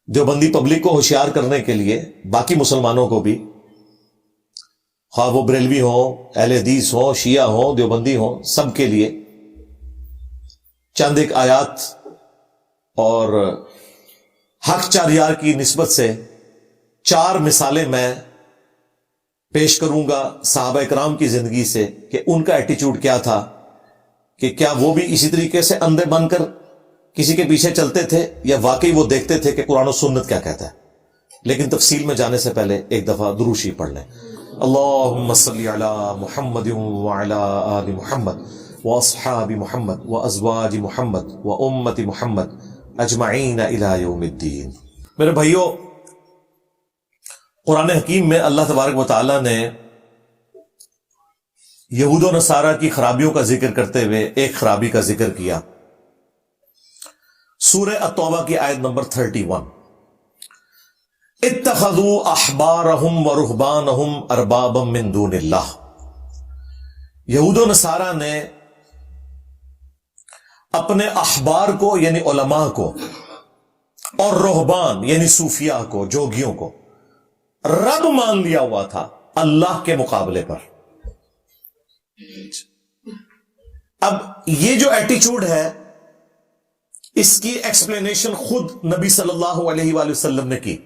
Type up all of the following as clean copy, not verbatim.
Deobandi public کو ہوشیار کرنے کے لیے باقی مسلمانوں کو بھی، خواہ وہ بریلوی ہوں، اہل حدیث ہوں، شیعہ ہوں، دیوبندی ہوں، سب کے لیے چند ایک آیات اور حق چار یار کی نسبت سے 4 مثالیں میں پیش کروں گا صحابہ کرام کی زندگی سے کہ ان کا ایٹیچیوڈ کیا تھا، کہ کیا وہ بھی اسی طریقے سے اندھے بن کر کسی کے پیچھے چلتے تھے یا واقعی وہ دیکھتے تھے کہ قرآن و سنت کیا کہتا ہے۔ لیکن تفصیل میں جانے سے پہلے ایک دفعہ درود شریف پڑھ لیں۔ اللہم صلی علی محمد وعلی آل محمد واصحاب محمد وازواج محمد وامت محمد اجمعین الی یوم الدین۔ میرے بھائیو، قرآن حکیم میں اللہ تبارک و تعالی نے یہود و نصارہ کی خرابیوں کا ذکر کرتے ہوئے ایک خرابی کا ذکر کیا۔ سورہ التوبہ کی آیت نمبر 31، اتخذوا احبارہم ورہبانہم اربابا من دون اللہ۔ یہود و نصارہ نے اپنے احبار کو یعنی علماء کو اور رہبان یعنی صوفیاء کو، جوگیوں کو رب مان لیا ہوا تھا اللہ کے مقابلے پر۔ اب یہ جو ایٹیچیوڈ ہے اس کی ایکسپلینیشن خود نبی صلی اللہ علیہ وآلہ وسلم نے کی۔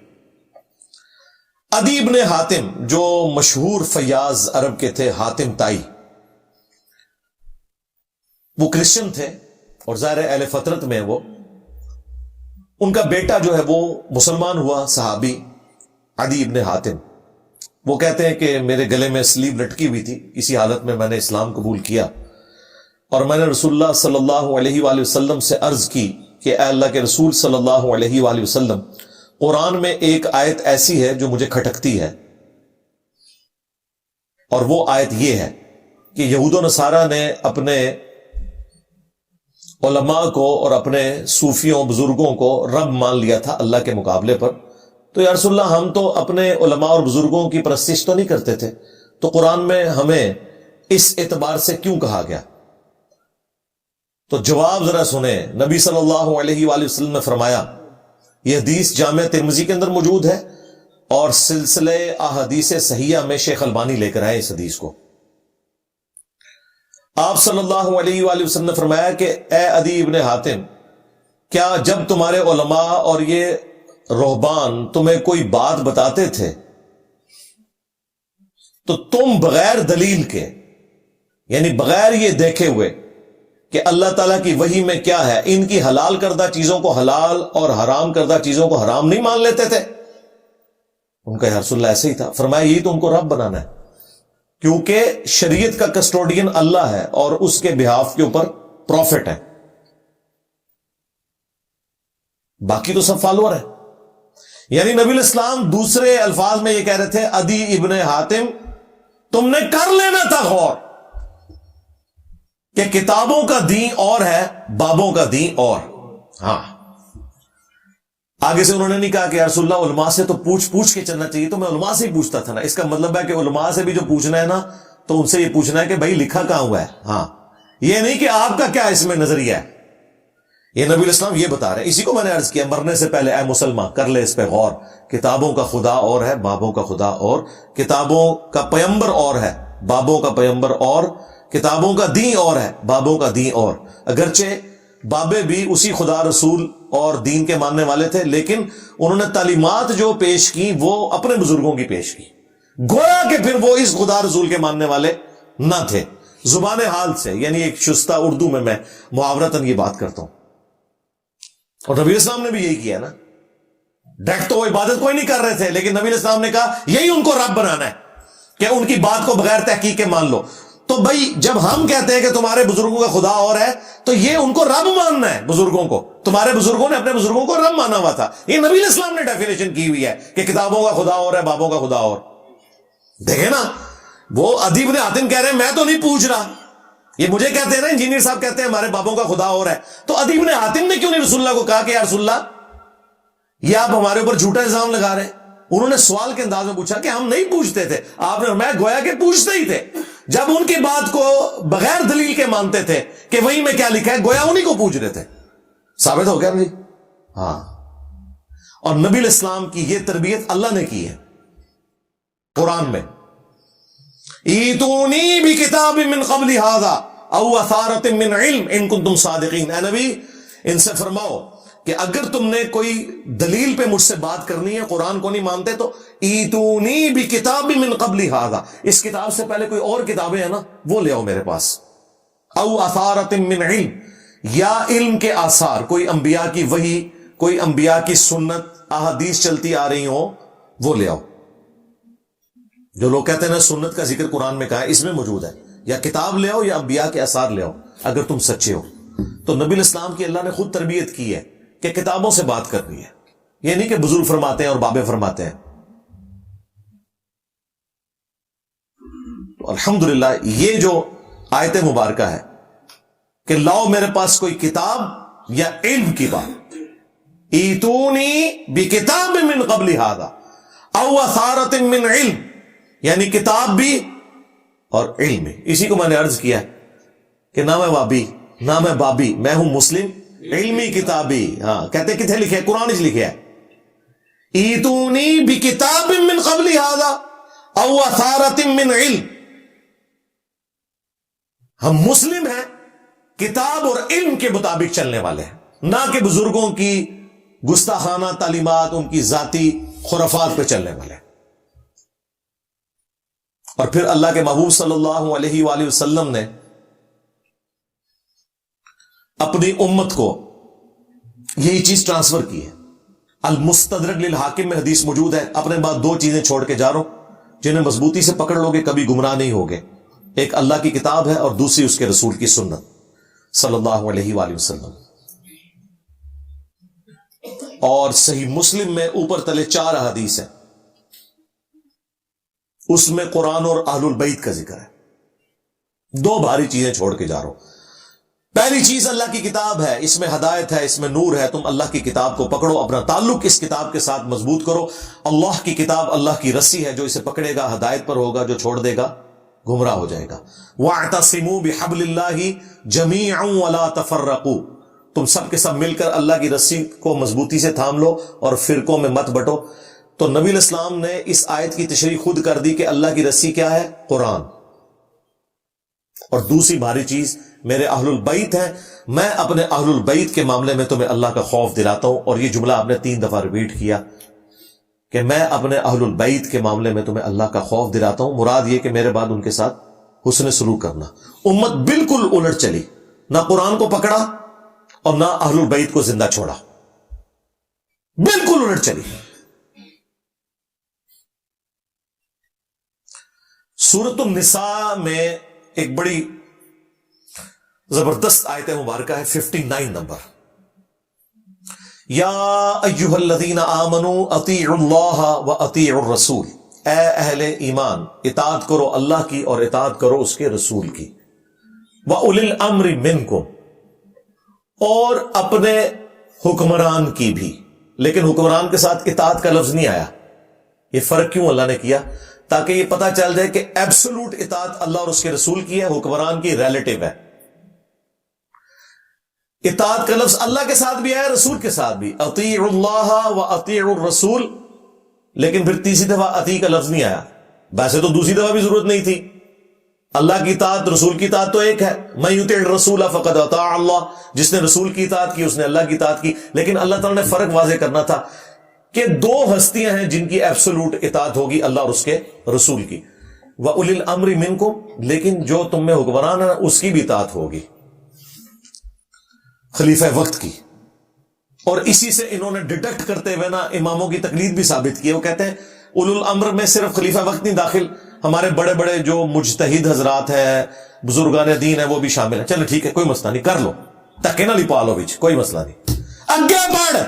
عدی بن حاتم جو مشہور فیاض عرب کے تھے، حاتم تائی، وہ کرسچن تھے اور ظاہر اہل فطرت میں وہ، ان کا بیٹا جو ہے وہ مسلمان ہوا، صحابی عدی بن حاتم۔ وہ کہتے ہیں کہ میرے گلے میں سلیب لٹکی ہوئی تھی، اسی حالت میں نے اسلام قبول کیا اور میں نے رسول اللہ صلی اللہ علیہ وآلہ وسلم سے عرض کی کہ اے اللہ کے رسول صلی اللہ علیہ وآلہ وسلم، قرآن میں ایک آیت ایسی ہے جو مجھے کھٹکتی ہے، اور وہ آیت یہ ہے کہ یہود و نصارہ نے اپنے علماء کو اور اپنے صوفیوں بزرگوں کو رب مان لیا تھا اللہ کے مقابلے پر۔ تو یا رسول اللہ، ہم تو اپنے علماء اور بزرگوں کی پرستش تو نہیں کرتے تھے، تو قرآن میں ہمیں اس اعتبار سے کیوں کہا گیا؟ تو جواب ذرا سنیں۔ نبی صلی اللہ علیہ وآلہ وسلم نے فرمایا، یہ حدیث جامع ترمذی کے اندر موجود ہے اور سلسلہ احادیث صحیحہ میں شیخ البانی لے کر آئے اس حدیث کو۔ آپ صلی اللہ علیہ وآلہ وسلم نے فرمایا کہ اے عدی ابن حاتم، کیا جب تمہارے علماء اور یہ رہبان تمہیں کوئی بات بتاتے تھے تو تم بغیر دلیل کے، یعنی بغیر یہ دیکھے ہوئے کہ اللہ تعالیٰ کی وحی میں کیا ہے، ان کی حلال کردہ چیزوں کو حلال اور حرام کردہ چیزوں کو حرام نہیں مان لیتے تھے؟ ان کا یا رسول اللہ ایسے ہی تھا۔ فرمایا یہی تو ان کو رب بنانا ہے، کیونکہ شریعت کا کسٹوڈین اللہ ہے اور اس کے بہاف کے اوپر پروفٹ ہے، باقی تو سب فالوور ہے۔ یعنی نبی الاسلام دوسرے الفاظ میں یہ کہہ رہے تھے، عدی ابن حاتم تم نے کر لینا تھا غور کہ کتابوں کا دین اور ہے، بابوں کا دین اور۔ ہاں، آگے سے انہوں نے نہیں کہا کہ یا رسول اللہ علماء سے تو پوچھ کے چلنا چاہیے، تو میں علماء سے ہی پوچھتا تھا نا۔ اس کا مطلب ہے کہ علماء سے بھی جو پوچھنا ہے نا، تو ان سے یہ پوچھنا ہے کہ بھائی لکھا کہاں ہوا ہے۔ ہاں، یہ نہیں کہ آپ کا کیا اس میں نظریہ ہے۔ یہ نبی الاسلام یہ بتا رہے ہیں، اسی کو میں نے عرض کیا مرنے سے پہلے، اے مسلمان کر لے اس پہ غور، کتابوں کا خدا اور ہے، بابوں کا خدا اور، کتابوں کا پیمبر اور ہے، بابوں کا پیمبر اور، کتابوں کا دین اور ہے، بابوں کا دین اور۔ اگرچہ بابے بھی اسی خدا رسول اور دین کے ماننے والے تھے، لیکن انہوں نے تعلیمات جو پیش کی وہ اپنے بزرگوں کی پیش کی، گویا کہ پھر وہ اس خدا رسول کے ماننے والے نہ تھے۔ زبان حال سے، یعنی ایک شستہ اردو میں محاورتاً یہ بات کرتا ہوں، اور نبی اسلام نے بھی یہی کیا نا۔ ڈائریکٹ تو وہ عبادت کوئی نہیں کر رہے تھے، لیکن نبی اسلام نے کہا یہی ان کو رب بنانا ہے کہ ان کی بات کو بغیر تحقیق کے مان لو۔ تو بھائی جب ہم کہتے ہیں کہ تمہارے بزرگوں کا خدا اور ہے، تو یہ ان کو رب ماننا ہے، بزرگوں کو۔ تمہارے بزرگوں نے اپنے بزرگوں کو رب مانا ہوا تھا، یہ نبی اسلام نے ڈیفینیشن کی ہوئی ہے کہ کتابوں کا خدا اور ہے، بابوں کا خدا اور۔ دیکھیں نا، وہ عدی بن حاتم کہہ رہے ہیں میں تو نہیں پوچھ رہا، یہ مجھے کہتے ہیں نا، انجینئر صاحب کہتے ہیں ہمارے بابوں کا خدا اور ہے۔ تو عدی بن حاتم نے کیوں نہیں رسول اللہ کو کہا کہ یا رسول اللہ یہ آپ ہمارے اوپر جھوٹا الزام لگا رہے ہیں؟ انہوں نے سوال کے انداز میں پوچھا کہ ہم نہیں پوچھتے تھے، آپ نے فرمایا گویا کہ پوچھتے ہی تھے۔ جب ان کی بات کو بغیر دلیل کے مانتے تھے کہ وہی میں کیا لکھا ہے، گویا انہی کو پوچھ رہے تھے۔ ثابت ہو گیا جی؟ ہاں۔ اور نبی علیہ السلام کی یہ تربیت اللہ نے کی ہے قرآن میں. ایتونی بکتاب من قبل ھذا او اثارۃ من علم ان کنتم صادقین. اے نبی ان سے فرماؤ کہ اگر تم نے کوئی دلیل پہ مجھ سے بات کرنی ہے، قرآن کو نہیں مانتے، تو ایتونی بکتاب من قبل ھذا، اس کتاب سے پہلے کوئی اور کتابیں ہیں نا وہ لے آؤ میرے پاس. او اثارۃ من علم، یا علم کے آثار، کوئی انبیاء کی وحی، کوئی انبیاء کی سنت، احادیث چلتی آ رہی ہوں وہ لے آؤ. جو لوگ کہتے ہیں نا سنت کا ذکر قرآن میں کہا ہے، اس میں موجود ہے. یا کتاب لے آؤ یا انبیاء کے آثار لے آؤ اگر تم سچے ہو. تو نبی علیہ السلام کی اللہ نے خود تربیت کی ہے کہ کتابوں سے بات کرنی ہے. یہ نہیں کہ بزرگ فرماتے ہیں اور بابے فرماتے ہیں. تو الحمدللہ یہ جو آیت مبارکہ ہے کہ لاؤ میرے پاس کوئی کتاب یا علم کی بات، ایتونی بکتاب من قبل ھذا او اثارۃ من علم، یعنی کتاب بھی اور علم بھی. اسی کو میں نے عرض کیا کہ نہ میں وابی نہ میں بابی، میں ہوں مسلم علمی کتابی. ہاں کہتے کتنے لکھے ہے؟ قرآن لکھے ہے. ایتونی بکتاب من قبل ھذا او اثارۃ من علم. ہم مسلم ہیں کتاب اور علم کے مطابق چلنے والے ہیں، نہ کہ بزرگوں کی گستاخانہ تعلیمات، ان کی ذاتی خرافات پہ چلنے والے ہیں. اور پھر اللہ کے محبوب صلی اللہ علیہ وآلہ وسلم نے اپنی امت کو یہی چیز ٹرانسفر کی ہے. المستدرک للحاکم میں حدیث موجود ہے. اپنے بعد دو چیزیں چھوڑ کے جا رہا ہوں جنہیں مضبوطی سے پکڑ لو گے کبھی گمراہ نہیں ہوگے. ایک اللہ کی کتاب ہے اور دوسری اس کے رسول کی سنت صلی اللہ علیہ وآلہ وسلم. اور صحیح مسلم میں اوپر تلے 4 احادیث ہیں، اس میں قرآن اور اہل البیت کا ذکر ہے. 2 بھاری چیزیں چھوڑ کے جا رہا ہوں. پہلی چیز اللہ کی کتاب ہے، اس میں ہدایت ہے، اس میں نور ہے. تم اللہ کی کتاب کو پکڑو، اپنا تعلق اس کتاب کے ساتھ مضبوط کرو. اللہ کی کتاب اللہ کی رسی ہے، جو اسے پکڑے گا ہدایت پر ہوگا، جو چھوڑ دے گا گمراہ ہو جائے گا. وَاعْتَصِمُوا بِحَبْلِ اللَّهِ جَمِيعًا وَلَا تَفَرَّقُوا. تم سب کے سب مل کر اللہ کی رسی کو مضبوطی سے تھام لو اور فرقوں میں مت بٹو. تو نبی علیہ السلام نے اس آیت کی تشریح خود کر دی کہ اللہ کی رسی کیا ہے؟ قرآن. اور دوسری بھاری چیز میرے اہل البیت ہیں. میں اپنے اہل البیت کے معاملے میں تمہیں اللہ کا خوف دلاتا ہوں. اور یہ جملہ آپ نے 3 دفعہ ریپیٹ کیا کہ میں اپنے اہل البیت کے معاملے میں تمہیں اللہ کا خوف دلاتا ہوں. مراد یہ کہ میرے بعد ان کے ساتھ حسن سلوک کرنا. امت بالکل الٹ چلی، نہ قرآن کو پکڑا اور نہ اہل البیت کو زندہ چھوڑا. بالکل الٹ چلی. سورۃ النساء میں ایک بڑی زبردست آیت مبارکہ ہے، 59 نمبر. یا ایھا الذین آمنوا اطیعوا اللہ واطیعوا الرسول. اے اہل ایمان، اطاعت کرو اللہ کی اور اطاعت کرو اس کے رسول کی. وَأُولِي الْأَمْرِ مِنْكُمْ، اور اپنے حکمران کی بھی. لیکن حکمران کے ساتھ اطاعت کا لفظ نہیں آیا. یہ فرق کیوں اللہ نے کیا؟ تاکہ یہ پتہ چل جائے کہ ایبسولوٹ اطاعت اللہ اور اس کے رسول کی ہے، حکمران کی ریلیٹو ہے. اطاعت کا لفظ اللہ کے ساتھ بھی ہے، رسول کے ساتھ بھی. اطیعوا اللہ واطیعوا الرسول. لیکن پھر تیسری دفعہ اطیع کا لفظ نہیں آیا. ویسے تو دوسری دفعہ بھی ضرورت نہیں تھی. اللہ کی اطاعت، رسول کی اطاعت تو ایک ہے. من یطع الرسول فقد اطاع اللہ. جس نے رسول کی اطاعت کی اس نے اللہ کی اطاعت کی. لیکن اللہ تعالیٰ نے فرق واضح کرنا تھا کہ 2 ہستیاں ہیں جن کی ایبسولوٹ اطاعت ہوگی، اللہ اور اس کے رسول کی. وَأُولِي الْأَمْرِ مِنْكُمْ، لیکن جو تم میں حکمران ہے اس کی بھی اطاعت ہوگی، خلیفہ وقت کی. اور اسی سے انہوں نے ڈیڈکٹ کرتے ہوئے نا اماموں کی تقلید بھی ثابت کی ہے. وہ کہتے ہیں اولو الامر میں صرف خلیفہ وقت نہیں داخل، ہمارے بڑے بڑے جو مجتہد حضرات ہیں، بزرگان دین ہیں، وہ بھی شامل ہیں. چلو ٹھیک ہے، کوئی مسئلہ نہیں، کر لو، تکے نہ لپا لو بچ، کوئی مسئلہ نہیں. اگے بڑھ.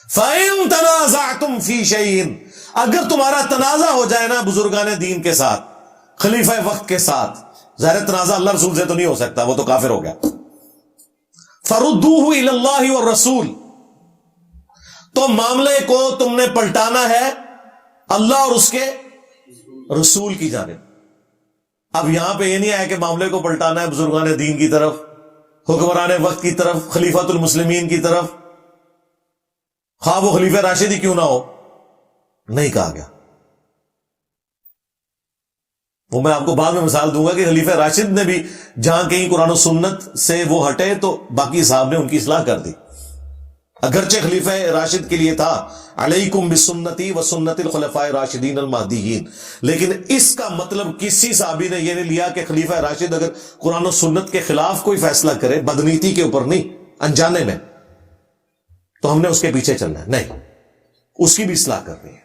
فَإِن تَنَازَعْتُمْ فِي شَيْءٍ، اگر تمہارا تنازع ہو جائے نا بزرگان دین کے ساتھ، خلیفہ وقت کے ساتھ، ظاہر تنازع اللہ رسول سے تو نہیں ہو سکتا، وہ تو کافر ہو گیا. فَرُدُّوهُ إِلَى اللَّهِ وَالرَّسُولِ، تو معاملے کو تم نے پلٹانا ہے اللہ اور اس کے رسول کی جانب. اب یہاں پہ یہ نہیں آیا کہ معاملے کو پلٹانا ہے بزرگان دین کی طرف، حکمران وقت کی طرف، خلیفۃ المسلمین کی طرف، خواہ وہ خلیفہ راشد ہی کیوں نہ ہو، نہیں کہا گیا۔ وہ میں آپ کو بعد میں مثال دوں گا کہ خلیفہ راشد نے بھی جہاں کہیں قرآن و سنت سے وہ ہٹے تو باقی صاحب نے ان کی اصلاح کر دی۔ اگرچہ خلیفہ راشد کے لیے تھا علیکم بسنتی و سنت الخلفاء راشدین المہدیین، لیکن اس کا مطلب کسی صحابی نے یہ نہیں لیا کہ خلیفہ راشد اگر قرآن و سنت کے خلاف کوئی فیصلہ کرے، بدنیتی کے اوپر نہیں، انجانے میں، تو ہم نے اس کے پیچھے چلنا ہے، نہیں، اس کی بھی اصلاح کرنی ہے۔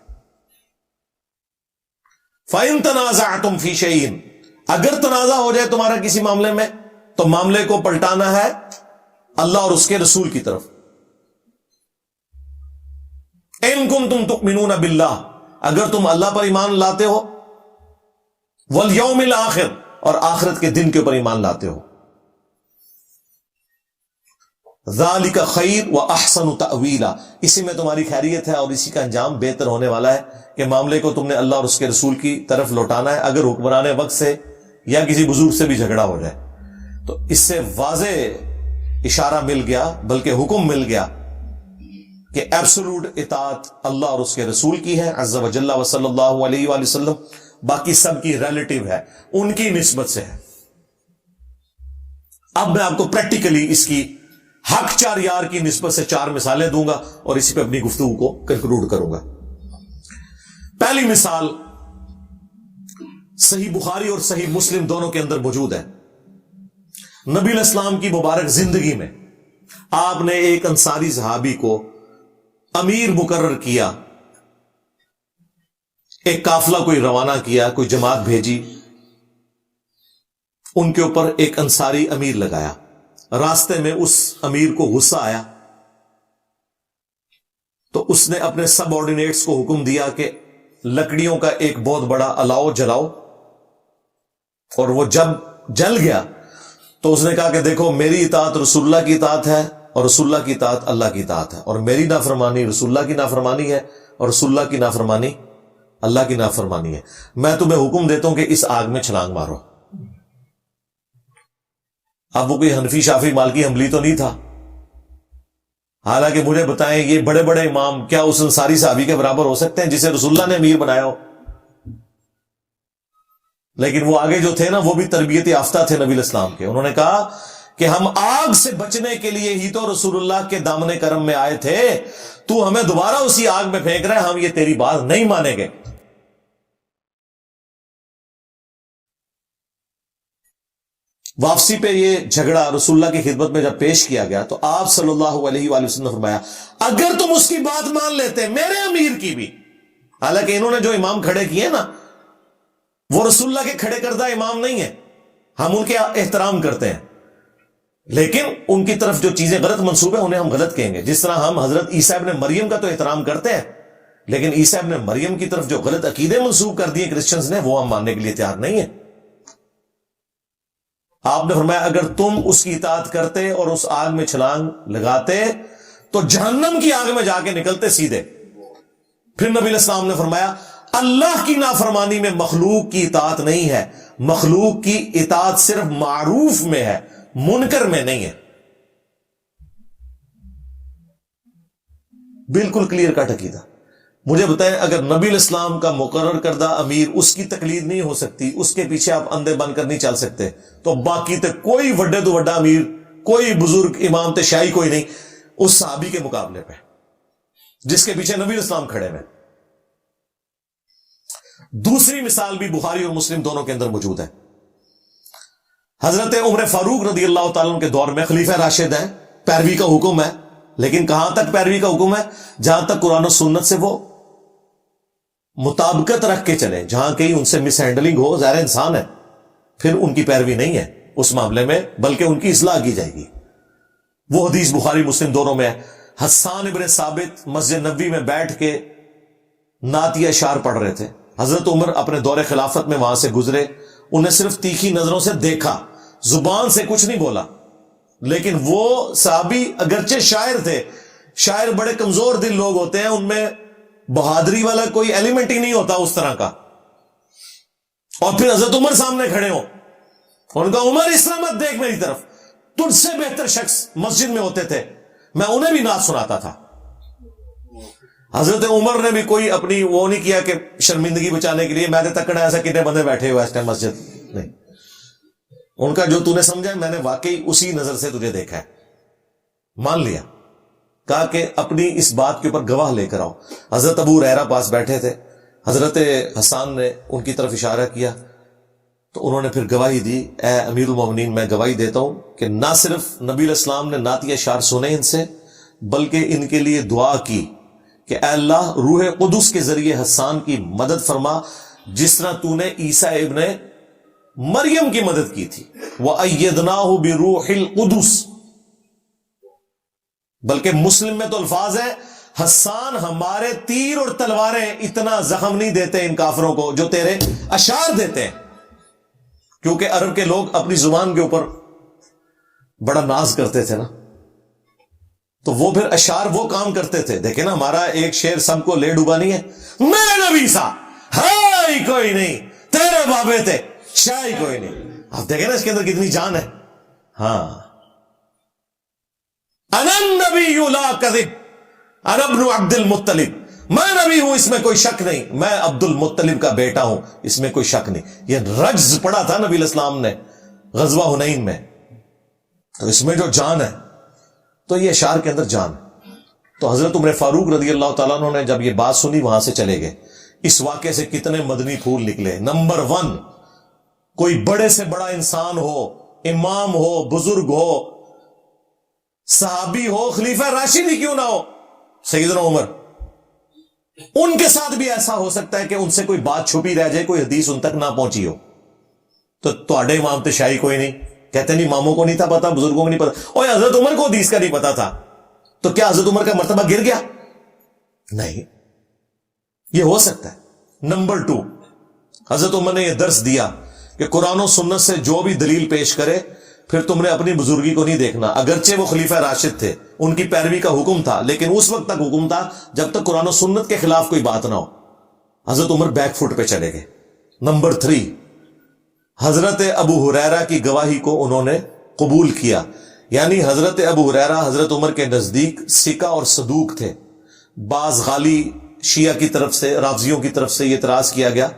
فَإِن تَنَازَعْتُمْ فِي شَيْءٍ، اگر تنازع ہو جائے تمہارا کسی معاملے میں تو معاملے کو پلٹانا ہے اللہ اور اس کے رسول کی طرف۔ إِن كُنتُمْ تُؤْمِنُونَ بِاللَّهِ، اگر تم اللہ پر ایمان لاتے ہو، وَالْيَوْمِ الْآخِرِ، اور آخرت کے دن کے اوپر ایمان لاتے ہو، ذَلِكَ خَيْرٌ وَأَحْسَنُ تَأْوِيلًا، اسی میں تمہاری خیریت ہے اور اسی کا انجام بہتر ہونے والا ہے کہ معاملے کو تم نے اللہ اور اس کے رسول کی طرف لوٹانا ہے۔ اگر حکمران وقت سے یا کسی بزرگ سے بھی جھگڑا ہو جائے تو اس سے واضح اشارہ مل گیا، بلکہ حکم مل گیا کہ ایبسولوٹ اطاعت اللہ اور اس کے رسول کی ہے عز و جل و صلی اللہ علیہ وآلہ وسلم، باقی سب کی ریلیٹیو ہے، ان کی نسبت سے ہے۔ اب میں آپ کو پریکٹیکلی اس کی حق چار یار کی نسبت سے 4 مثالیں دوں گا اور اسی پہ اپنی گفتگو کو کنکلوڈ کروں گا۔ پہلی مثال صحیح بخاری اور صحیح مسلم دونوں کے اندر موجود ہے۔ نبی علیہ السلام کی مبارک زندگی میں آپ نے ایک انصاری صحابی کو امیر مقرر کیا، ایک قافلہ کوئی روانہ کیا، کوئی جماعت بھیجی، ان کے اوپر ایک انصاری امیر لگایا۔ راستے میں اس امیر کو غصہ آیا تو اس نے اپنے سب آرڈینیٹس کو حکم دیا کہ لکڑیوں کا ایک بہت بڑا الاؤ جلاؤ، اور وہ جب جل گیا تو اس نے کہا کہ دیکھو، میری اطاعت رسول اللہ کی اطاعت ہے اور رسول اللہ کی اطاعت اللہ کی اطاعت ہے، اور میری نافرمانی رسول اللہ کی نافرمانی ہے اور رسول اللہ کی نافرمانی اللہ کی نافرمانی ہے۔ میں تمہیں حکم دیتا ہوں کہ اس آگ میں چھلانگ مارو۔ اب وہ کوئی حنفی شافی مالکی حنبلی تو نہیں تھا، حالانکہ مجھے بتائیں یہ بڑے بڑے امام کیا اس انصاری صحابی کے برابر ہو سکتے ہیں جسے رسول اللہ نے امیر بنایا ہو؟ لیکن وہ آگے جو تھے نا، وہ بھی تربیت یافتہ تھے نبی علیہ السلام کے۔ انہوں نے کہا کہ ہم آگ سے بچنے کے لیے ہی تو رسول اللہ کے دامن کرم میں آئے تھے، تو ہمیں دوبارہ اسی آگ میں پھینک رہا ہے، ہم یہ تیری بات نہیں مانیں گے۔ واپسی پہ یہ جھگڑا رسول اللہ کی خدمت میں جب پیش کیا گیا تو آپ صلی اللہ علیہ وآلہ وسلم نے فرمایا اگر تم اس کی بات مان لیتے، میرے امیر کی بھی، حالانکہ انہوں نے جو امام کھڑے کیے نا وہ رسول اللہ کے کھڑے کردہ امام نہیں ہیں، ہم ان کے احترام کرتے ہیں، لیکن ان کی طرف جو چیزیں غلط منسوب ہیں انہیں ہم غلط کہیں گے۔ جس طرح ہم حضرت عیسیٰ ابن مریم کا تو احترام کرتے ہیں، لیکن عیسیٰ ابن مریم کی طرف جو غلط عقیدے منسوب کر دیے کرسچنز نے، وہ ہم ماننے کے لیے تیار نہیں ہیں۔ آپ نے فرمایا اگر تم اس کی اطاعت کرتے اور اس آگ میں چھلانگ لگاتے تو جہنم کی آگ میں جا کے نکلتے سیدھے۔ پھر نبی علیہ السلام نے فرمایا اللہ کی نافرمانی میں مخلوق کی اطاعت نہیں ہے، مخلوق کی اطاعت صرف معروف میں ہے، منکر میں نہیں ہے۔ بالکل کلیئر کٹ عقیدہ۔ مجھے بتائیں اگر نبی علیہ السلام کا مقرر کردہ امیر اس کی تقلید نہیں ہو سکتی، اس کے پیچھے آپ اندھے بن کر نہیں چل سکتے، تو باقی تے کوئی وڈے تو وڈا امیر، کوئی بزرگ امام تے شاہی کوئی نہیں اس صحابی کے مقابلے پہ جس کے پیچھے نبی علیہ السلام کھڑے ہوئے۔ دوسری مثال بھی بخاری اور مسلم دونوں کے اندر موجود ہے۔ حضرت عمر فاروق رضی اللہ تعالیٰ عنہ کے دور میں خلیفہ راشد ہیں، پیروی کا حکم ہے، لیکن کہاں تک پیروی کا حکم ہے؟ جہاں تک قرآن و سنت سے وہ مطابقت رکھ کے چلے، جہاں کہیں ان سے مس ہینڈلنگ ہو، ظاہر انسان ہے، پھر ان کی پیروی نہیں ہے اس معاملے میں، بلکہ ان کی اصلاح کی جائے گی۔ وہ حدیث بخاری مسلم دونوں میں ہے، حسان ابن ثابت مسجد نبوی میں بیٹھ کے نعتیہ اشعار پڑھ رہے تھے، حضرت عمر اپنے دور خلافت میں وہاں سے گزرے، انہیں صرف تیکھی نظروں سے دیکھا، زبان سے کچھ نہیں بولا، لیکن وہ صحابی اگرچہ شاعر تھے، شاعر بڑے کمزور دل لوگ ہوتے ہیں، ان میں بہادری والا کوئی ایلیمنٹ ہی نہیں ہوتا اس طرح کا، اور پھر حضرت عمر سامنے کھڑے ہوں، ان کا عمر اس طرح مت دیکھ میری طرف، تجھ سے بہتر شخص مسجد میں ہوتے تھے، میں انہیں بھی نعت سناتا تھا، حضرت عمر نے بھی کوئی اپنی وہ نہیں کیا کہ شرمندگی بچانے کے لیے میں نے تکڑا ایسا کتنے بندے بیٹھے ہوئے اس ٹائم مسجد نہیں. ان کا جو تو نے سمجھا میں نے واقعی اسی نظر سے تجھے دیکھا ہے, مان لیا. کہا کہ اپنی اس بات کے اوپر گواہ لے کر آؤ. حضرت ابو ہریرہ پاس بیٹھے تھے, حضرت حسان نے ان کی طرف اشارہ کیا تو انہوں نے پھر گواہی دی, اے امیر المومنین میں گواہی دیتا ہوں کہ نہ صرف نبی علیہ السلام نے نعت اشعار سنے ان سے, بلکہ ان کے لیے دعا کی کہ اے اللہ روح قدس کے ذریعے حسان کی مدد فرما جس طرح تو نے عیسیٰ ابن مریم کی مدد کی تھی. وَأَيَّدْنَاهُ بِرُوحِ الْقُدُسِ. بلکہ مسلم میں تو الفاظ ہے حسان ہمارے تیر اور تلواریں اتنا زخم نہیں دیتے ان کافروں کو جو تیرے اشعار دیتے ہیں. کیونکہ عرب کے لوگ اپنی زبان کے اوپر بڑا ناز کرتے تھے نا, تو وہ پھر اشعار وہ کام کرتے تھے. دیکھیں نا ہمارا ایک شعر سب کو لے ڈوبا نہیں ہے, میرے نبی سا ہائی کوئی نہیں, تیرے بابے تھے شاہی کوئی نہیں. آپ دیکھیں نا اس کے اندر کتنی جان ہے. ہاں, انا النبی لا کذب انا ابن عبد المطلب, میں نبی ہوں اس میں کوئی شک نہیں, میں عبد المطلب کا بیٹا ہوں اس میں کوئی شک نہیں. یہ رجز پڑا تھا نبی علیہ السلام نے غزوہ حنین میں, تو اس میں جو جان ہے تو یہ اشعار کے اندر جان ہے. تو حضرت عمر فاروق رضی اللہ تعالیٰ عنہ نے جب یہ بات سنی وہاں سے چلے گئے. اس واقعے سے کتنے مدنی پھول نکلے. نمبر 1, کوئی بڑے سے بڑا انسان ہو, امام ہو, بزرگ ہو, صحابی ہو, خلیفہ راشد ہی کیوں نہ ہو, سیدنا عمر, ان کے ساتھ بھی ایسا ہو سکتا ہے کہ ان سے کوئی بات چھپی رہ جائے, کوئی حدیث ان تک نہ پہنچی ہو. تو تواڈے امام تے شاہی کوئی نہیں, کہتے نہیں ماموں کو نہیں تھا پتا, بزرگوں کو نہیں پتا. اور حضرت عمر کو حدیث کا نہیں پتا تھا, تو کیا حضرت عمر کا مرتبہ گر گیا؟ نہیں, یہ ہو سکتا ہے. نمبر 2, حضرت عمر نے یہ درس دیا کہ قرآن و سنت سے جو بھی دلیل پیش کرے پھر تم نے اپنی بزرگی کو نہیں دیکھنا. اگرچہ وہ خلیفہ راشد تھے, ان کی پیروی کا حکم تھا, لیکن اس وقت تک حکم تھا جب تک قرآن و سنت کے خلاف کوئی بات نہ ہو. حضرت عمر بیک فٹ پہ چلے گئے. نمبر 3, حضرت ابو ہریرہ کی گواہی کو انہوں نے قبول کیا. یعنی حضرت ابو ہریرہ حضرت عمر کے نزدیک ثقہ اور صدوق تھے. بعض غالی شیعہ کی طرف سے, رافضیوں کی طرف سے یہ اعتراض کیا گیا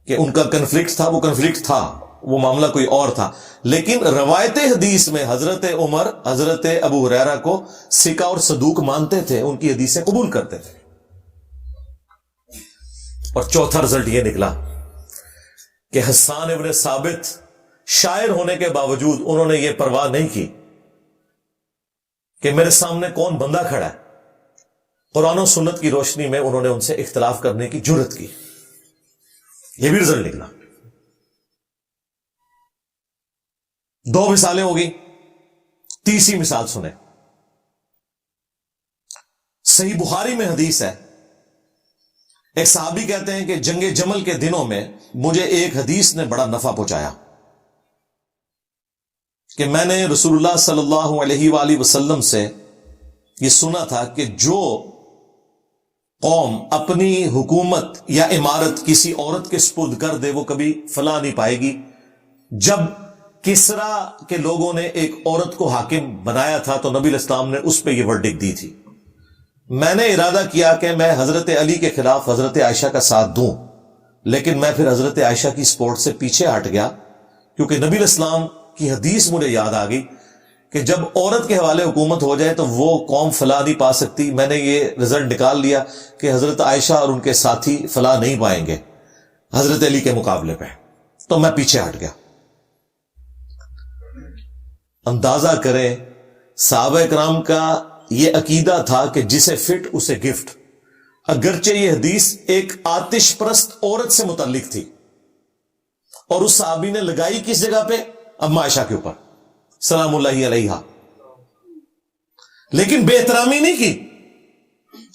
کہ ان کا کنفلکٹ تھا, وہ کنفلکٹ تھا, وہ معاملہ کوئی اور تھا. لیکن روایت حدیث میں حضرت عمر حضرت ابو ہریرہ کو ثقہ اور صدوق مانتے تھے, ان کی حدیثیں قبول کرتے تھے. اور چوتھا رزلٹ یہ نکلا کہ حسان ابن ثابت شاعر ہونے کے باوجود انہوں نے یہ پرواہ نہیں کی کہ میرے سامنے کون بندہ کھڑا ہے. قرآن و سنت کی روشنی میں انہوں نے ان سے اختلاف کرنے کی جرت کی. یہ بھی رزلٹ نکلا. 2 مثالیں ہو گئی. تیسری مثال سنیں. صحیح بخاری میں حدیث ہے, ایک صحابی کہتے ہیں کہ جنگ جمل کے دنوں میں مجھے ایک حدیث نے بڑا نفع پہنچایا کہ میں نے رسول اللہ صلی اللہ علیہ وآلہ وسلم سے یہ سنا تھا کہ جو قوم اپنی حکومت یا عمارت کسی عورت کے سپرد کر دے وہ کبھی فلاح نہیں پائے گی. جب کسرا کے لوگوں نے ایک عورت کو حاکم بنایا تھا تو نبی علیہ السلام نے اس پہ یہ ورڈکٹ دی تھی. میں نے ارادہ کیا کہ میں حضرت علی کے خلاف حضرت عائشہ کا ساتھ دوں, لیکن میں پھر حضرت عائشہ کی سپورٹ سے پیچھے ہٹ گیا کیونکہ نبی علیہ السلام کی حدیث مجھے یاد آ گئی کہ جب عورت کے حوالے حکومت ہو جائے تو وہ قوم فلاح نہیں پا سکتی. میں نے یہ رزلٹ نکال لیا کہ حضرت عائشہ اور ان کے ساتھی فلاح نہیں پائیں گے حضرت علی کے مقابلے پہ, تو میں پیچھے ہٹ گیا. اندازہ کریں صحابہ کرام کا یہ عقیدہ تھا کہ جسے فٹ اسے گفٹ. اگرچہ یہ حدیث ایک آتش پرست عورت سے متعلق تھی اور اس صحابی نے لگائی کس جگہ پہ؟ اما عائشہ کے اوپر سلام اللہ علیہ, لیکن بے احترامی نہیں کی.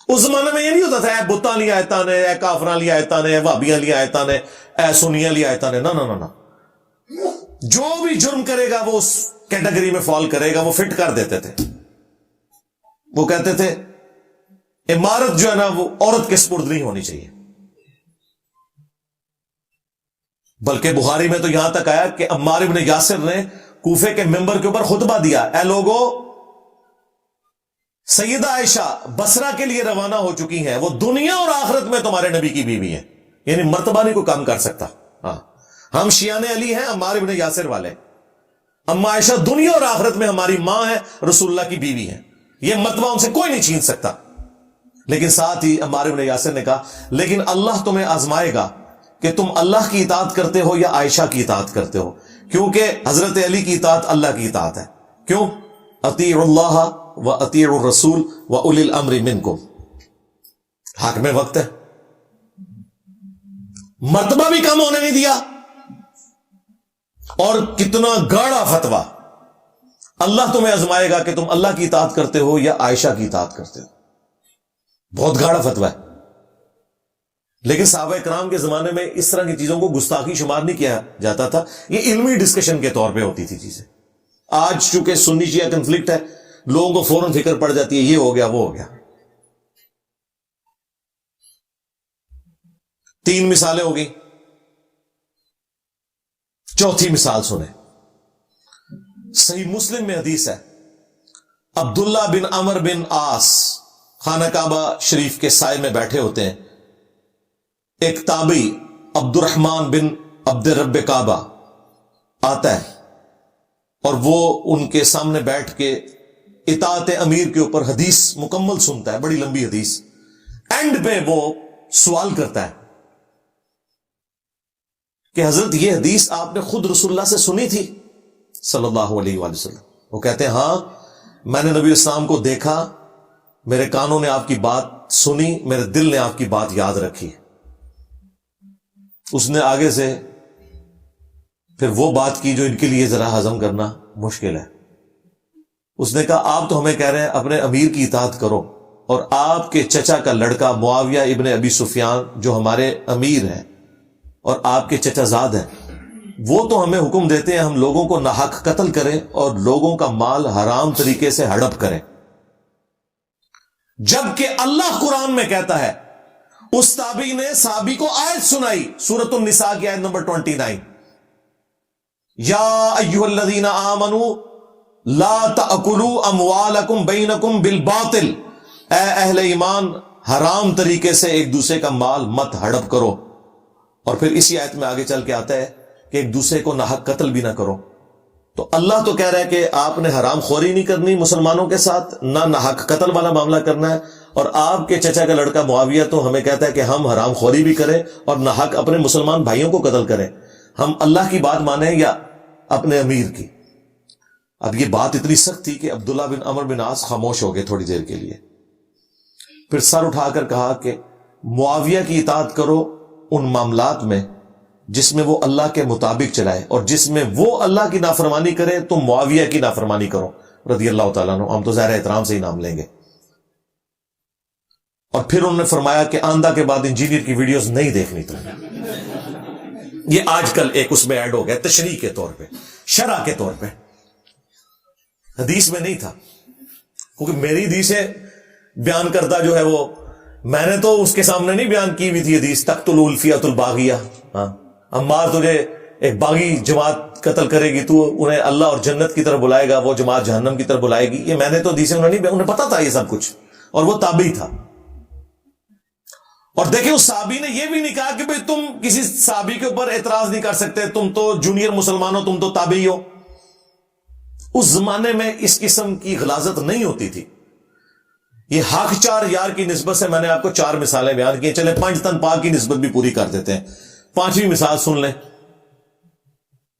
اس زمانے میں یہ نہیں ہوتا تھا اے بتاں لی آیتاں نے, اے کافراں لی آیتاں نے, اے وہابیاں لی آیتاں نے, اے سنیاں لی آیتاں نے. نہ, جو بھی جرم کرے گا وہ اس کیٹیگری میں فال کرے گا, وہ فٹ کر دیتے تھے. وہ کہتے تھے عمارت جو ہے نا وہ عورت کے سپرد نہیں ہونی چاہیے. بلکہ بخاری میں تو یہاں تک آیا کہ عمار ابن یاسر نے کوفے کے ممبر کے اوپر خطبہ دیا, اے لوگو سیدہ عائشہ بصرہ کے لیے روانہ ہو چکی ہیں، وہ دنیا اور آخرت میں تمہارے نبی کی بیوی ہیں، یعنی مرتبہ نہیں کوئی کام کر سکتا. ہاں ہم شیعان علی ہیں، عمار ابن یاسر والے. اما عائشہ دنیا اور آخرت میں ہماری ماں ہے، رسول اللہ کی بیوی ہیں، یہ مرتبہ ان سے کوئی نہیں چھین سکتا. لیکن ساتھ ہی عمار ابن یاسر نے کہا لیکن اللہ تمہیں آزمائے گا کہ تم اللہ کی اطاعت کرتے ہو یا عائشہ کی اطاعت کرتے ہو، کیونکہ حضرت علی کی اطاعت اللہ کی اطاعت ہے. کیوں؟ اطیعوا اللہ و اطیعوا الرسول و اولی الامر منکم. حق میں وقت ہے، مرتبہ بھی کم ہونے نہیں دیا. اور کتنا گاڑا فتویٰ، اللہ تمہیں آزمائے گا کہ تم اللہ کی اطاعت کرتے ہو یا عائشہ کی اطاعت کرتے ہو. بہت گاڑا فتویٰ ہے. لیکن صحابہ کرام کے زمانے میں اس طرح کی چیزوں کو گستاخی شمار نہیں کیا جاتا تھا، یہ علمی ڈسکشن کے طور پہ ہوتی تھی چیزیں. آج چونکہ سنی شیعہ کنفلکٹ ہے، لوگوں کو فوراً فکر پڑ جاتی ہے یہ ہو گیا وہ ہو گیا. 3 مثالیں ہو گئی، چوتھی مثال سنیں. صحیح مسلم میں حدیث ہے، عبداللہ بن عمر بن عاص خانہ کعبہ شریف کے سائے میں بیٹھے ہوتے ہیں. ایک تابعی عبد الرحمن بن عبد رب کعبہ آتا ہے اور وہ ان کے سامنے بیٹھ کے اطاعت امیر کے اوپر حدیث مکمل سنتا ہے، بڑی لمبی حدیث. اینڈ پہ وہ سوال کرتا ہے کہ حضرت یہ حدیث آپ نے خود رسول اللہ سے سنی تھی صلی اللہ علیہ وآلہ وسلم؟ وہ کہتے ہیں ہاں، میں نے نبی اسلام کو دیکھا، میرے کانوں نے آپ کی بات سنی، میرے دل نے آپ کی بات یاد رکھی. اس نے آگے سے پھر وہ بات کی جو ان کے لیے ذرا ہضم کرنا مشکل ہے. اس نے کہا آپ تو ہمیں کہہ رہے ہیں اپنے امیر کی اطاعت کرو، اور آپ کے چچا کا لڑکا معاویہ ابن ابی سفیان جو ہمارے امیر ہیں اور آپ کے چچا زاد ہیں، وہ تو ہمیں حکم دیتے ہیں ہم لوگوں کو ناحق قتل کریں اور لوگوں کا مال حرام طریقے سے ہڑپ کریں، جبکہ اللہ قرآن میں کہتا ہے. اس تابعی نے صحابی کو آیت سنائی، سورۃ النساء کی آیت نمبر 29، یا ایھا الذین آمنوا لا تأکلوا اموالکم بینکم بالباطل. اے اہل ایمان، حرام طریقے سے ایک دوسرے کا مال مت ہڑپ کرو. اور پھر اسی آیت میں آگے چل کے آتا ہے کہ ایک دوسرے کو ناحق قتل بھی نہ کرو. تو اللہ تو کہہ رہا ہے کہ آپ نے حرام خوری نہیں کرنی مسلمانوں کے ساتھ، نہ ناحق قتل والا معاملہ کرنا ہے، اور آپ کے چچا کا لڑکا معاویہ تو ہمیں کہتا ہے کہ ہم حرام خوری بھی کریں اور ناحق اپنے مسلمان بھائیوں کو قتل کریں. ہم اللہ کی بات مانیں یا اپنے امیر کی؟ اب یہ بات اتنی سخت تھی کہ عبداللہ بن عمر بن عاص خاموش ہو گئے تھوڑی دیر کے لیے. پھر سر اٹھا کر کہا کہ معاویہ کی اطاعت کرو ان معاملات میں جس میں وہ اللہ کے مطابق چلائے، اور جس میں وہ اللہ کی نافرمانی کرے تم معاویہ کی نافرمانی کرو رضی اللہ تعالیٰ عنہ. ہم تو ظاہر احترام سے ہی نام لیں گے. اور پھر انہوں نے فرمایا کہ آندہ کے بعد انجینئر کی ویڈیوز نہیں دیکھنی تم. یہ آج کل ایک اس میں ایڈ ہو گیا تشریح کے طور پہ، شرح کے طور پہ، حدیث میں نہیں تھا. کیونکہ میری حدیثیں بیان کردہ جو ہے وہ میں نے تو اس کے سامنے نہیں بیان کی ہوئی تھی حدیث تقتل الفیۃ الباغیہ. ہاں عمار تجھے ایک باغی جماعت قتل کرے گی، تو انہیں اللہ اور جنت کی طرف بلائے گا، وہ جماعت جہنم کی طرف بلائے گی. یہ میں نے تو حدیثیں انہیں پتا تھا یہ سب کچھ، اور وہ تابعی تھا. اور دیکھیں اس صحابی نے یہ بھی نہیں کہا کہ بھئی تم کسی صحابی کے اوپر اعتراض نہیں کر سکتے، تم تو جونیئر مسلمان ہو، تم تو تابعی ہو. اس زمانے میں اس قسم کی غلاظت نہیں ہوتی تھی. یہ حق چار یار کی نسبت سے میں نے آپ کو 4 مثالیں بیان کی. چلیں 5 تن پاک کی نسبت بھی پوری کر دیتے ہیں. 5ویں مثال سن لیں،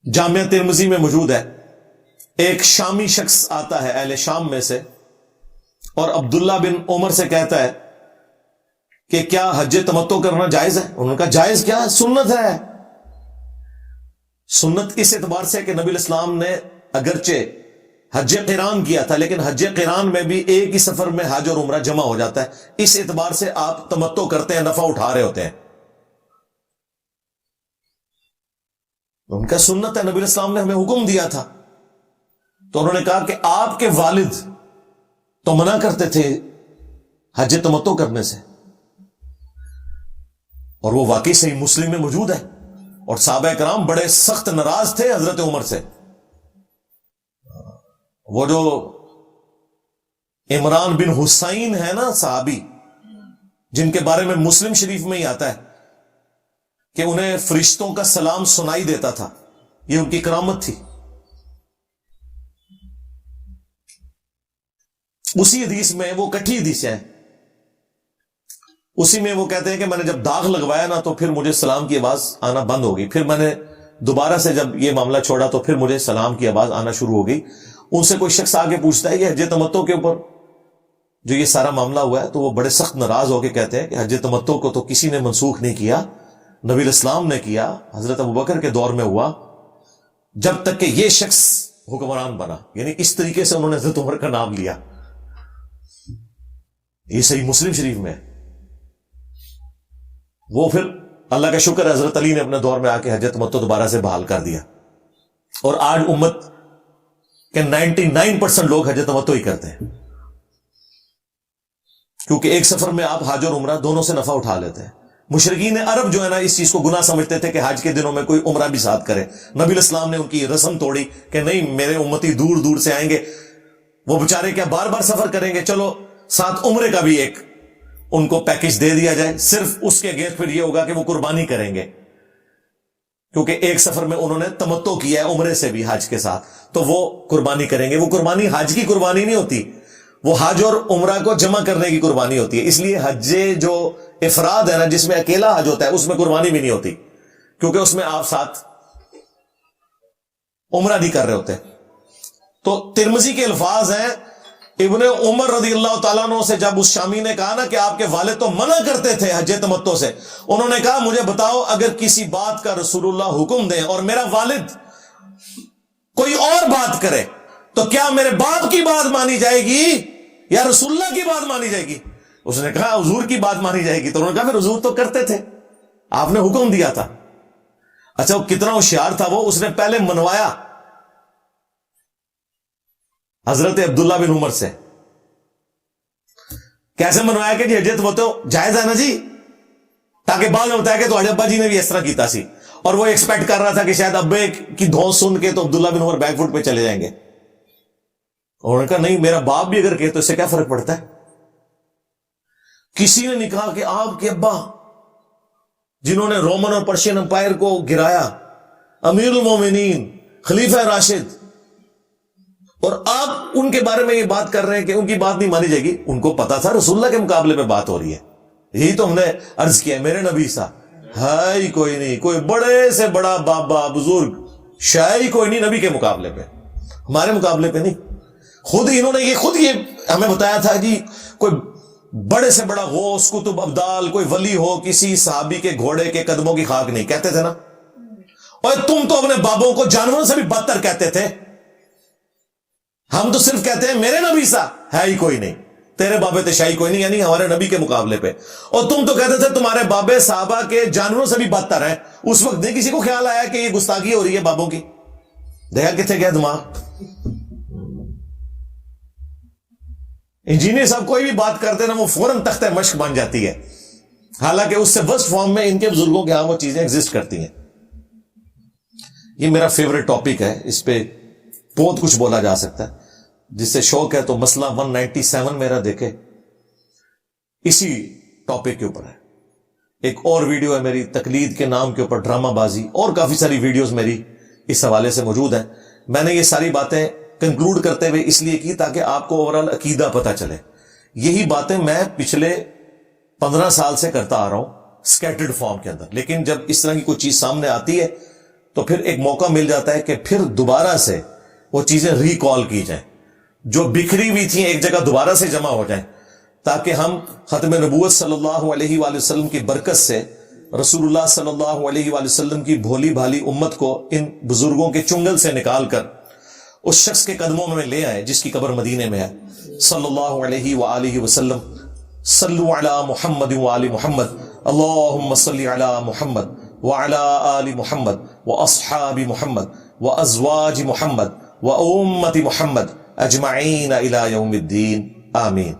جامعہ ترمذی میں موجود ہے. ایک شامی شخص آتا ہے اہل شام میں سے، اور عبداللہ بن عمر سے کہتا ہے کہ کیا حج تمتع کرنا جائز ہے؟ انہوں نے کہا جائز کیا، سنت ہے. سنت اس اعتبار سے کہ نبی الاسلام نے اگرچہ حج قران کیا تھا، لیکن حج قران میں بھی ایک ہی سفر میں حج اور عمرہ جمع ہو جاتا ہے. اس اعتبار سے آپ تمتع کرتے ہیں، نفع اٹھا رہے ہوتے ہیں. ان کا سنت ہے، نبی الاسلام نے ہمیں حکم دیا تھا. تو انہوں نے کہا کہ آپ کے والد تو منع کرتے تھے حج تمتع کرنے سے، اور وہ واقعی صحیح مسلم میں موجود ہے. اور صحابہ کرام بڑے سخت ناراض تھے حضرت عمر سے. وہ جو عمران بن حسین ہے نا صحابی، جن کے بارے میں مسلم شریف میں ہی آتا ہے کہ انہیں فرشتوں کا سلام سنائی دیتا تھا، یہ ان کی کرامت تھی. اسی حدیث میں، وہ کٹھی حدیث ہے، اسی میں وہ کہتے ہیں کہ میں نے جب داغ لگوایا نا تو پھر مجھے سلام کی آواز آنا بند ہو گئی. پھر میں نے دوبارہ سے جب یہ معاملہ چھوڑا تو پھر مجھے سلام کی آواز آنا شروع ہو گئی. ان سے کوئی شخص آگے پوچھتا ہے کہ حج تمتع کے اوپر جو یہ سارا معاملہ ہوا ہے، تو وہ بڑے سخت ناراض ہو کے کہتے ہیں کہ حج تمتع کو تو کسی نے منسوخ نہیں کیا، نبی الاسلام نے کیا، حضرت ابوبکر کے دور میں ہوا، جب تک کہ یہ شخص حکمران بنا. یعنی اس طریقے سے انہوں نے حضرت عمر کا نام لیا. یہ صحیح مسلم شریف میں ہے. وہ پھر اللہ کا شکر ہے حضرت علی نے اپنے دور میں آ کے حج تمتع دوبارہ سے بحال کر دیا، اور آج امت کے 99% لوگ حج تمتع ہی کرتے ہیں، کیونکہ ایک سفر میں آپ حج اور عمرہ دونوں سے نفع اٹھا لیتے ہیں. مشرکین عرب جو ہے نا اس چیز کو گناہ سمجھتے تھے کہ حج کے دنوں میں کوئی عمرہ بھی ساتھ کرے. نبی الاسلام نے ان کی رسم توڑی کہ نہیں، میرے امتی دور دور سے آئیں گے، وہ بیچارے کیا بار بار سفر کریں گے، چلو ساتھ عمرے کا بھی ایک ان کو پیکج دے دیا جائے. صرف اس کے اگینسٹ پھر یہ ہوگا کہ وہ قربانی کریں گے، کیونکہ ایک سفر میں انہوں نے تمتع کیا ہے عمرے سے بھی حج کے ساتھ، تو وہ قربانی کریں گے. وہ قربانی حج کی قربانی نہیں ہوتی، وہ حج اور عمرہ کو جمع کرنے کی قربانی ہوتی ہے. اس لیے حج جو افراد ہے نا، جس میں اکیلا حج ہوتا ہے، اس میں قربانی بھی نہیں ہوتی، کیونکہ اس میں آپ ساتھ عمرہ نہیں کر رہے ہوتے. تو ترمذی کے الفاظ ہیں، ابن عمر رضی اللہ تعالیٰ عنہ سے جب اس شامی نے کہا نا کہ آپ کے والد تو منع کرتے تھے حج تمتع سے، انہوں نے کہا مجھے بتاؤ اگر کسی بات کا رسول اللہ حکم دیں اور میرا والد کوئی اور بات کرے تو کیا میرے باپ کی بات مانی جائے گی یا رسول اللہ کی بات مانی جائے گی؟ اس نے کہا حضور کی بات مانی جائے گی. تو انہوں نے کہا پھر حضور تو کرتے تھے، آپ نے حکم دیا تھا. اچھا وہ کتنا ہوشیار تھا، وہ اس نے پہلے منوایا حضرت عبداللہ بن عمر سے. کیسے منوایا کہ جی حج تمتع جائز ہے نا جی، تاکہ بعد میں بتایا کہ تو ابا جی نے بھی اس طرح کیتا سی، اور وہ ایکسپیکٹ کر رہا تھا کہ شاید ابے کی دھونس سن کے تو عبداللہ بن عمر بیک فٹ پہ چلے جائیں گے. انہوں نے کہا نہیں، میرا باپ بھی اگر کہے تو اس سے کیا فرق پڑتا ہے. کسی نے نہیں کہا کہ آپ کے ابا جنہوں نے رومن اور پرشین امپائر کو گرایا، امیر المومنین، خلیفہ راشد، اور آپ ان کے بارے میں یہ بات کر رہے ہیں کہ ان کی بات نہیں مانی جائے گی. ان کو پتا تھا رسول اللہ کے مقابلے میں بات ہو رہی ہے. یہی تو ہم نے عرض کیا، میرے نبی سا ہے ہی کوئی نہیں، کوئی بڑے سے بڑا بابا بزرگ شاعر ہی کوئی نہیں نبی کے مقابلے پہ، ہمارے مقابلے پہ نہیں. خود انہوں نے یہ ہمیں بتایا تھا جی، کوئی بڑے سے بڑا غوث قطب ابدال کوئی ولی ہو کسی صحابی کے گھوڑے کے قدموں کی خاک نہیں، کہتے تھے نا. اور تم تو اپنے بابوں کو جانوروں سے بھی بدتر کہتے تھے. ہم تو صرف کہتے ہیں میرے نبی سا ہے ہی کوئی نہیں، تیرے بابے تشائی کوئی نہیں، یعنی ہمارے نبی کے مقابلے پہ. اور تم تو کہتے تھے تمہارے بابے صحابہ کے جانوروں سے بھی بدتر ہیں. اس وقت نہیں کسی کو خیال آیا کہ یہ گستاخی ہو رہی ہے بابوں کی. دیکھا کتنے گیا دماغ. انجینئر صاحب کوئی بھی بات کرتے نا وہ فوراً تختہ مشق بن جاتی ہے، حالانکہ اس سے ورسٹ فارم میں ان کے بزرگوں کے ہاں وہ چیزیں ایگزسٹ کرتی ہیں. یہ میرا فیوریٹ ٹاپک ہے، اس پہ بہت کچھ بولا جا سکتا ہے. جس سے شوق ہے تو مسئلہ 197 میرا دیکھے، اسی ٹاپک کے اوپر ہے. ایک اور ویڈیو ہے میری تقلید کے نام کے اوپر، ڈرامہ بازی، اور کافی ساری ویڈیوز میری اس حوالے سے موجود ہیں. میں نے یہ ساری باتیں کنکلوڈ کرتے ہوئے اس لیے کی تاکہ آپ کو اوورال عقیدہ پتہ چلے. یہی باتیں میں پچھلے 15 سال سے کرتا آ رہا ہوں سکیٹرڈ فارم کے اندر، لیکن جب اس طرح کی کوئی چیز سامنے آتی ہے تو پھر ایک موقع مل جاتا ہے کہ پھر دوبارہ سے وہ چیزیں ریکال کی جائیں، جو بکھری ہوئی تھیں ایک جگہ دوبارہ سے جمع ہو جائیں، تاکہ ہم ختم نبوت صلی اللہ علیہ وآلہ وسلم کی برکت سے رسول اللہ صلی اللہ علیہ وآلہ وسلم کی بھولی بھالی امت کو ان بزرگوں کے چنگل سے نکال کر اس شخص کے قدموں میں لے آئے جس کی قبر مدینے میں ہے، صلی اللہ علیہ وآلہ وسلم. صلو علی محمد وآل محمد، اللہم صلی علی محمد وعلی آل محمد واصحاب محمد وازواج محمد وامت محمد اجمعین الی یوم الدین، آمین.